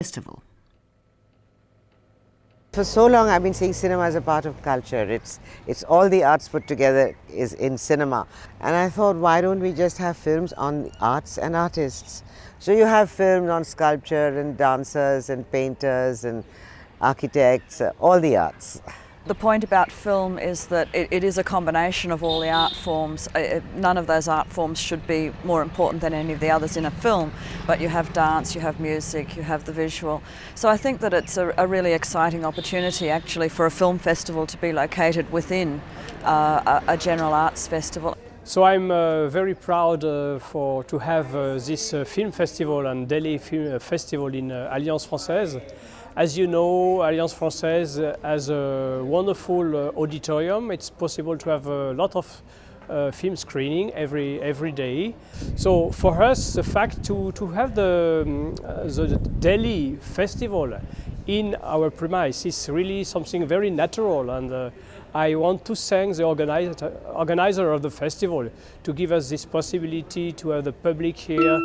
Festival. For so long I've been seeing cinema as a part of culture. It's all the arts put together is in cinema. And I thought, why don't we just have films on arts and artists? So you have films on sculpture and dancers and painters and architects, all the arts. The point about film is that it is a combination of all the art forms. None of those art forms should be more important than any of the others in a film, but you have dance, you have music, you have the visual. So I think that it's a really exciting opportunity actually for a film festival to be located within a general arts festival. So I'm very proud to have this film festival and Delhi Film Festival in Alliance Française. As you know, Alliance Française has a wonderful auditorium. It's possible to have a lot of film screening every day. So for us, the fact to have the Delhi Festival in our premise is really something very natural, and I want to thank the organizer of the festival to give us this possibility to have the public here.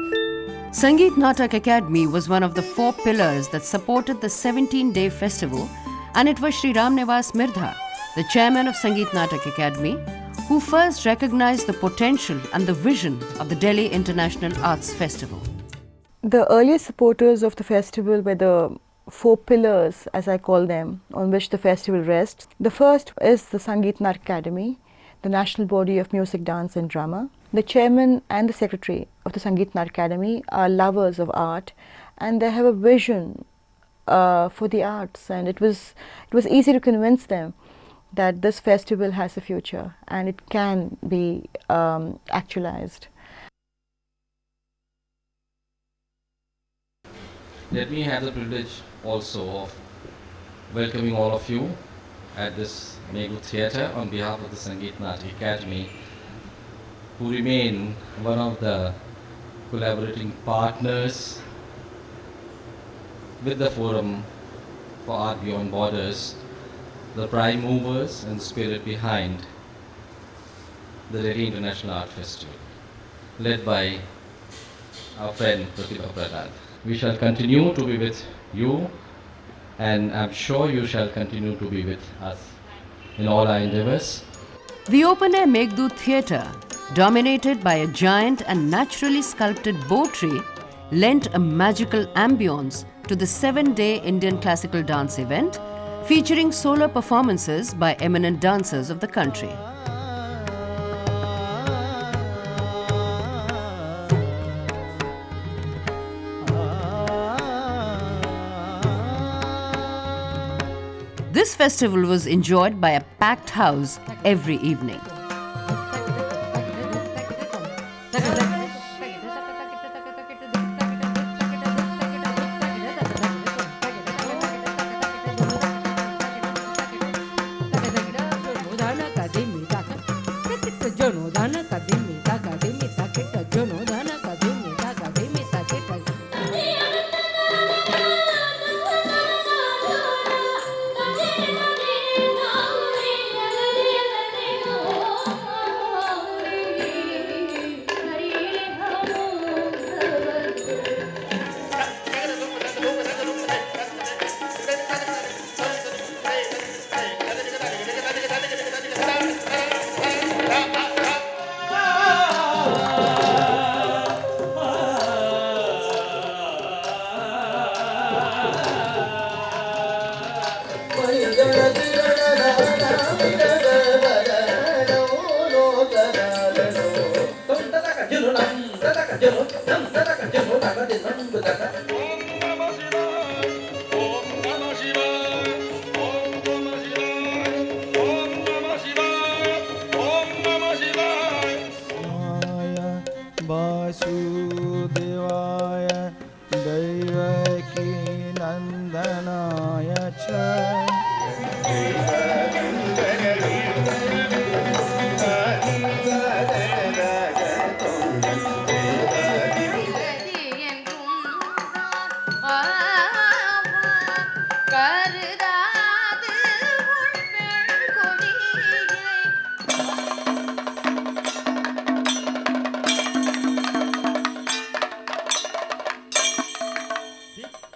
Sangeet Natak Academy was one of the 4 pillars that supported the 17-day festival, and it was Shri Ram Nivas Mirdha, the chairman of Sangeet Natak Academy, who first recognized the potential and the vision of the Delhi International Arts Festival. The earliest supporters of the festival were the 4 pillars, as I call them, on which the festival rests. The first is the Sangeet Natak Academy, the national body of music, dance and drama. The chairman and the secretary of the Sangeet Natak Academy are lovers of art, and they have a vision for the arts, and it was easy to convince them that this festival has a future and it can be actualized. Let me have the privilege also of welcoming all of you at this Meghu Theatre on behalf of the Sangeet Natak Academy, who remain one of the collaborating partners with the Forum for Art Beyond Borders, the prime movers and spirit behind the Delhi International Art Festival, led by our friend PRASIDDHA. We shall continue to be with you, and I'm sure you shall continue to be with us in all our endeavors. The open-air Meghdut Theatre, dominated by a giant and naturally sculpted bow tree, lent a magical ambience to the 7-day Indian classical dance event, featuring solo performances by eminent dancers of the country. This festival was enjoyed by a packed house every evening.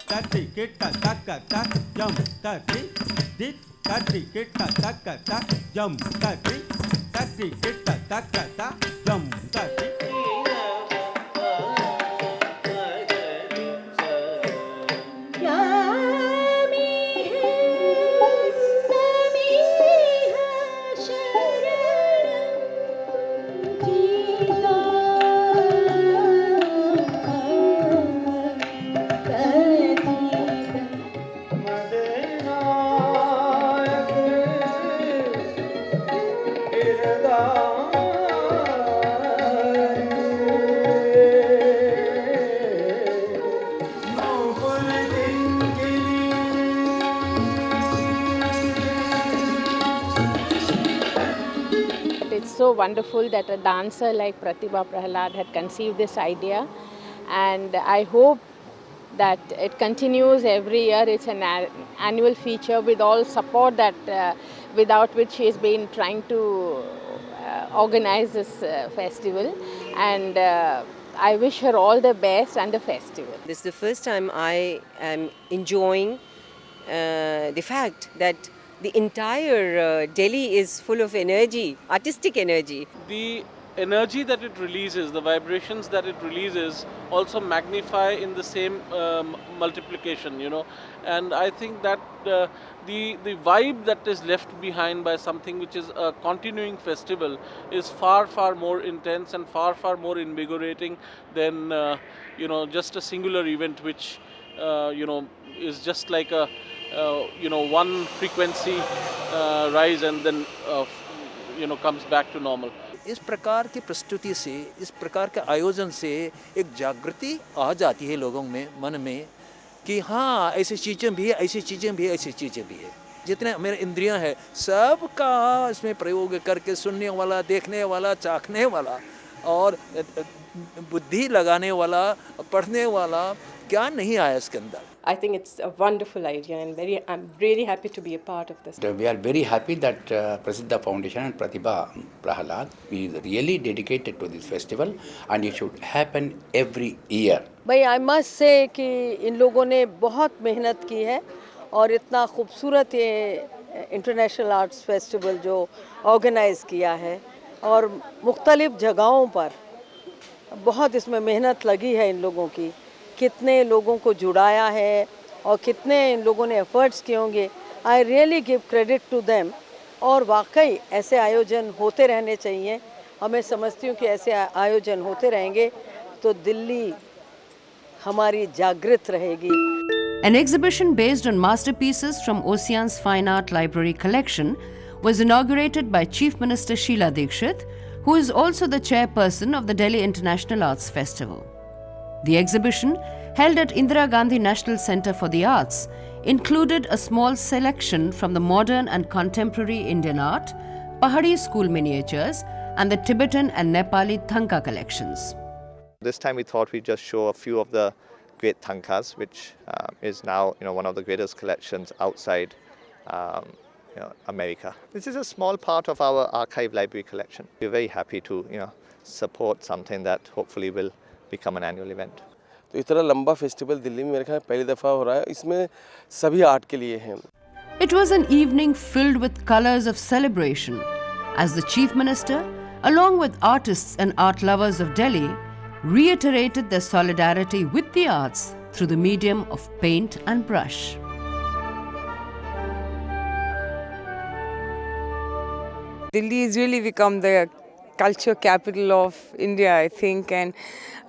Tactic kit ta jump ta dit ta kit ta jump ta kit ta jump ta It's so wonderful that a dancer like Pratibha Prahalad had conceived this idea, and I hope that it continues every year. It's an annual feature with all support that without which she has been trying to organize this festival, and I wish her all the best and the festival. This is the first time I am enjoying the fact that the entire Delhi is full of energy, artistic energy. The energy that it releases, the vibrations that it releases also magnify in the same multiplication, you know. And I think that the vibe that is left behind by something which is a continuing festival is far more intense and far more invigorating than you know, just a singular event which you know, is just like a you know, one frequency rise and then you know, comes back to normal. इस प्रकार की प्रस्तुति से, इस प्रकार के आयोजन से एक जागृति आ जाती है लोगों में, मन में, कि हाँ ऐसी चीज़ें भी है, ऐसी चीज़ें भी है, ऐसी चीज़ें भी है. जितने मेरे इंद्रियां हैं सबका इसमें प्रयोग करके सुनने वाला, देखने वाला, चाखने वाला और बुद्धि लगाने वाला, पढ़ने वाला, क्या नहीं आया इसके अंदर. I think it's a wonderful idea, and I'm really happy to be a part of this. We are very happy that PRASIDDHA Foundation and Pratibha Prahalad is really dedicated to this festival, and it should happen every year. भाई I must say कि इन लोगों ने बहुत मेहनत की है और इतना खूबसूरत ये इंटरनेशनल आर्ट्स फेस्टिवल जो ऑर्गेनाइज किया है और मुख्तलिफ जगहों पर बहुत इसमें मेहनत लगी है इन लोगों की. कितने लोगों को जुड़ाया है और कितने इन लोगों ने एफर्ट्स किए होंगे. I really give credit to them. और वाकई ऐसे आयोजन होते रहने चाहिए. हमें समझती हूँ कि ऐसे आयोजन होते रहेंगे तो दिल्ली हमारी जागृत रहेगी. An exhibition based on masterpieces from Ocean's Fine Art Library collection was inaugurated by Chief Minister Sheila Dikshit, who is also the chairperson of the Delhi International Arts Festival. The exhibition, held at Indira Gandhi National Centre for the Arts, included a small selection from the modern and contemporary Indian art, Pahadi school miniatures, and the Tibetan and Nepali Thanka collections. This time we thought we'd just show a few of the great Thankas, which is now, you know, one of the greatest collections outside you know, America. This is a small part of our archive library collection. We're very happy to, you know, support something that hopefully will become an annual event. तो इतना लंबा festival Delhi में मेरे ख्याल पहली दफ़ा हो रहा है. इसमें सभी आर्ट के लिए हैं. It was an evening filled with colors of celebration as the Chief Minister, along with artists and art lovers of Delhi, reiterated their solidarity with the arts through the medium of paint and brush. Delhi has really become the culture capital of India, I think, and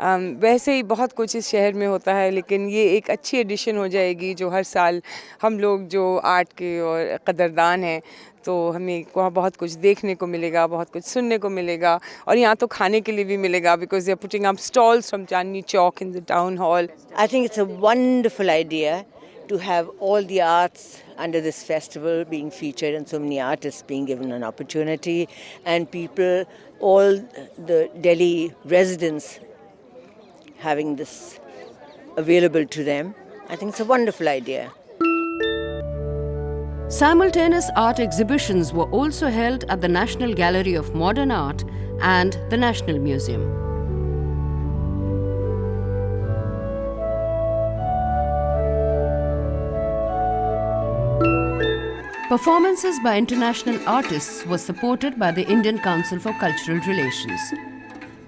वैसे ही बहुत कुछ इस शहर में होता है, लेकिन ये एक अच्छी एडिशन हो जाएगी जो हर साल हम लोग जो आर्ट के और कदरदान हैं तो हमें वहाँ बहुत कुछ देखने को मिलेगा, बहुत कुछ सुनने को मिलेगा और यहाँ तो खाने के लिए भी मिलेगा because they are putting up stalls from Chandni Chowk in the town hall. I think it's a wonderful idea to have all the arts under this festival being featured and so many artists being given an opportunity and people, all the Delhi residents having this available to them. I think it's a wonderful idea. Simultaneous art exhibitions were also held at the National Gallery of Modern Art and the National Museum. Performances by international artists were supported by the Indian Council for Cultural Relations.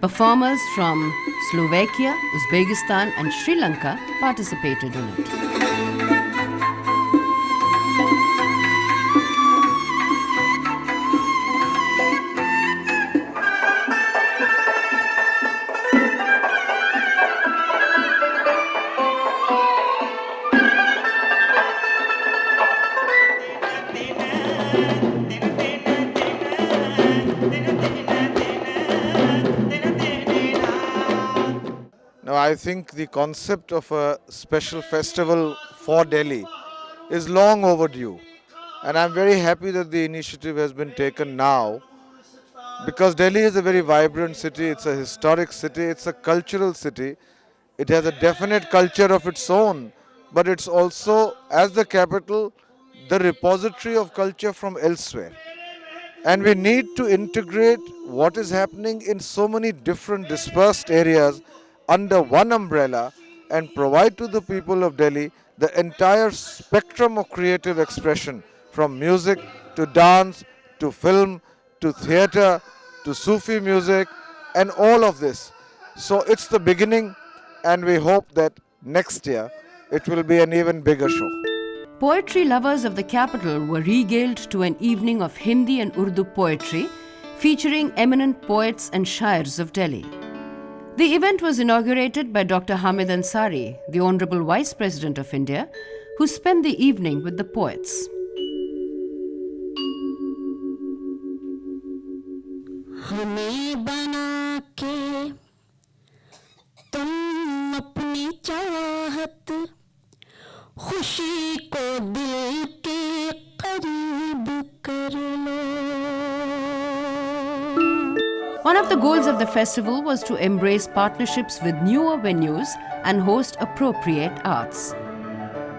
Performers from Slovakia, Uzbekistan and Sri Lanka participated in it. Now, I think the concept of a special festival for Delhi is long overdue. And I'm very happy that the initiative has been taken now, because Delhi is a very vibrant city, it's a historic city, it's a cultural city. It has a definite culture of its own, but it's also, as the capital, the repository of culture from elsewhere. And we need to integrate what is happening in so many different dispersed areas under one umbrella and provide to the people of Delhi the entire spectrum of creative expression, from music to dance to film to theatre to Sufi music and all of this. So it's the beginning, and we hope that next year it will be an even bigger show. Poetry lovers of the capital were regaled to an evening of Hindi and Urdu poetry featuring eminent poets and shairs of Delhi. The event was inaugurated by Dr. Hamid Ansari, the Honorable Vice President of India, who spent the evening with the poets. हमें बना के तुम अपनी चाहत खुशी को दिल के करीब कर लो. One of the goals of the festival was to embrace partnerships with newer venues and host appropriate arts.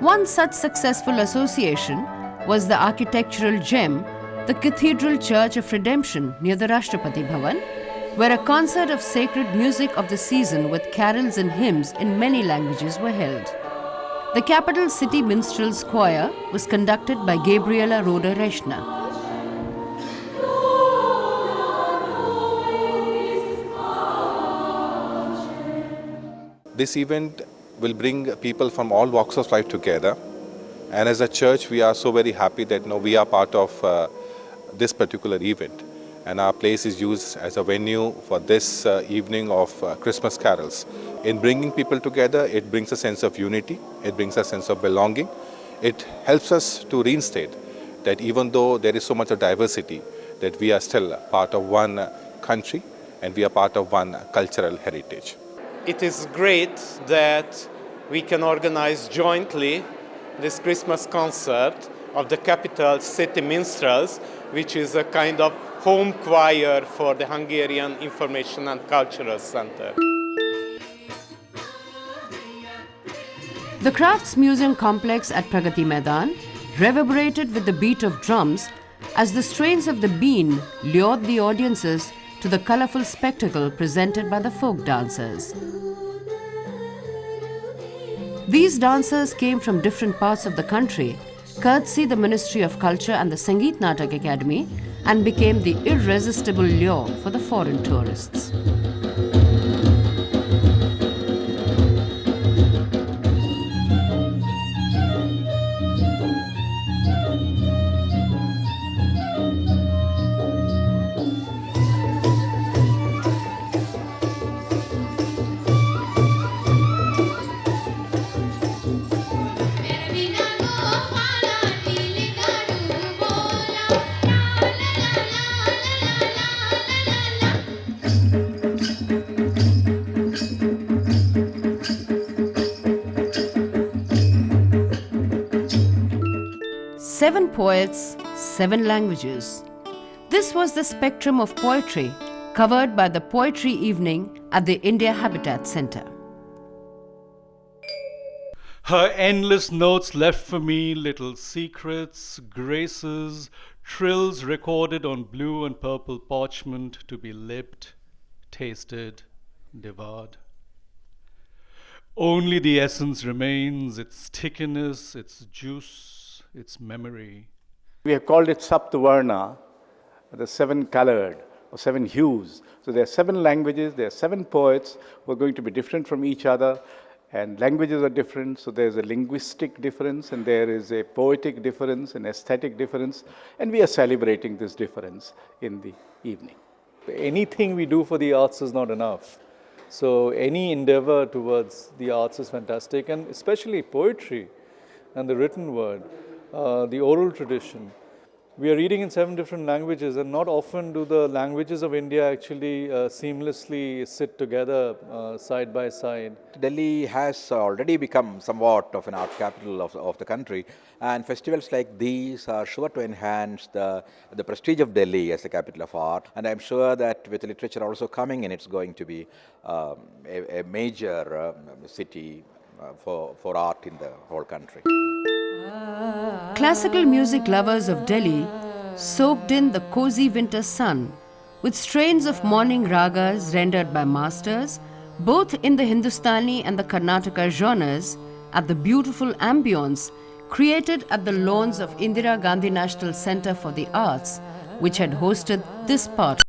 One such successful association was the architectural gem, the Cathedral Church of Redemption near the Rashtrapati Bhavan, where a concert of sacred music of the season with carols and hymns in many languages were held. The capital city minstrels choir was conducted by Gabriela Roda Reshna. This event will bring people from all walks of life together, and as a church we are so very happy that we are part of this particular event, and our place is used as a venue for this evening of Christmas carols. In bringing people together, it brings a sense of unity, it brings a sense of belonging. It helps us to reinstate that even though there is so much of diversity, that we are still part of one country and we are part of one cultural heritage. It is great that we can organize jointly this Christmas concert of the capital city minstrels, which is a kind of home choir for the Hungarian Information and Cultural Center. The Crafts Museum complex at Pragati Maidan reverberated with the beat of drums as the strains of the bean lured the audiences to the colourful spectacle presented by the folk dancers. These dancers came from different parts of the country, courtesy the Ministry of Culture and the Sangeet Natak Academy, and became the irresistible lure for the foreign tourists. Seven poets, 7 languages. This was the spectrum of poetry covered by the Poetry Evening at the India Habitat Centre. Her endless notes left for me little secrets, graces, trills recorded on blue and purple parchment to be lipped, tasted, devoured. Only the essence remains, its stickiness, its juice, its memory, We have called it Saptavarna, the seven colored or seven hues. So there are seven languages, there are seven poets who are going to be different from each other, and languages are different, so there's a linguistic difference, and there is a poetic difference, an aesthetic difference, and we are celebrating this difference in the evening. Anything we do for the arts is not enough. So any endeavor towards the arts is fantastic, and especially poetry and the written word, the oral tradition. We are reading in 7 different languages, and not often do the languages of India actually seamlessly sit together side by side. Delhi has already become somewhat of an art capital of the country, and festivals like these are sure to enhance the prestige of Delhi as the capital of art. And I'm sure that with literature also coming in, it's going to be a major city for art in the whole country. Classical music lovers of Delhi soaked in the cozy winter sun with strains of morning ragas rendered by masters, both in the Hindustani and the Karnataka genres, at the beautiful ambience created at the lawns of Indira Gandhi National Centre for the Arts, which had hosted this part